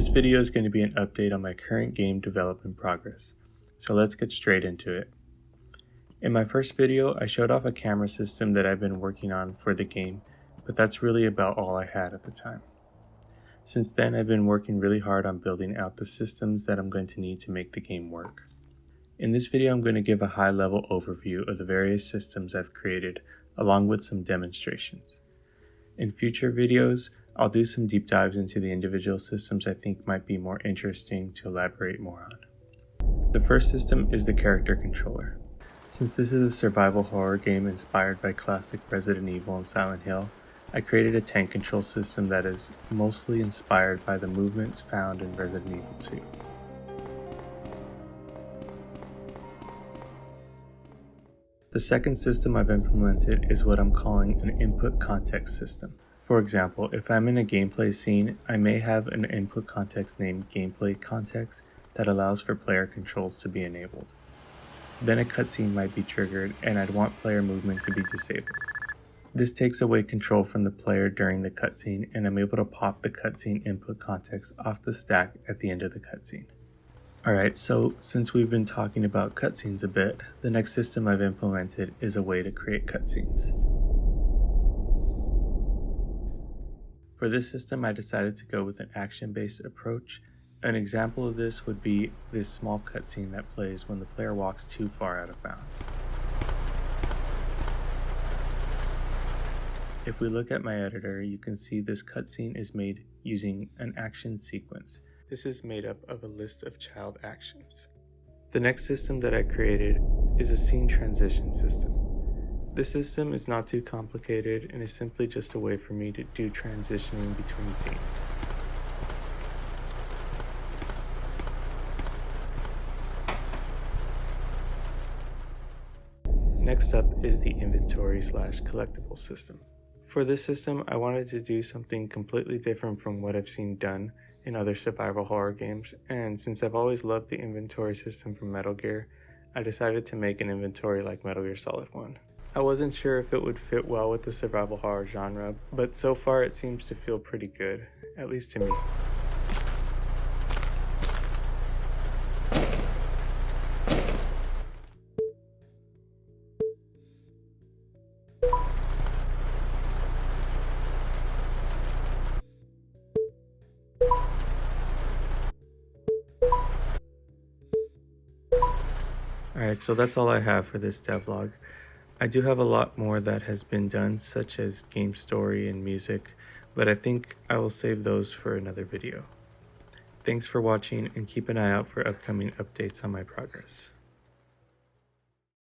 This video is going to be an update on my current game development progress, so let's get straight into it. In my first video, I showed off a camera system that I've been working on for the game, but that's really about all I had at the time. Since then, I've been working really hard on building out the systems that I'm going to need to make the game work. In this video, I'm going to give a high-level overview of the various systems I've created, along with some demonstrations. In future videos, I'll do some deep dives into the individual systems I think might be more interesting to elaborate more on. The first system is the character controller. Since this is a survival horror game inspired by classic Resident Evil and Silent Hill, I created a tank control system that is mostly inspired by the movements found in Resident Evil 2. The second system I've implemented is what I'm calling an input context system. For example, if I'm in a gameplay scene, I may have an input context named gameplay context that allows for player controls to be enabled. Then a cutscene might be triggered and I'd want player movement to be disabled. This takes away control from the player during the cutscene, and I'm able to pop the cutscene input context off the stack at the end of the cutscene. Alright, so since we've been talking about cutscenes a bit, the next system I've implemented is a way to create cutscenes. For this system, I decided to go with an action-based approach. An example of this would be this small cutscene that plays when the player walks too far out of bounds. If we look at my editor, you can see this cutscene is made using an action sequence. This is made up of a list of child actions. The next system that I created is a scene transition system. This system is not too complicated and is simply just a way for me to do transitioning between scenes. Next up is the inventory/collectible system. For this system, I wanted to do something completely different from what I've seen done in other survival horror games, and since I've always loved the inventory system from Metal Gear, I decided to make an inventory like Metal Gear Solid 1. I wasn't sure if it would fit well with the survival horror genre, but so far it seems to feel pretty good, at least to me. Alright, so that's all I have for this devlog. I do have a lot more that has been done, such as game story and music, but I think I will save those for another video. Thanks for watching and keep an eye out for upcoming updates on my progress.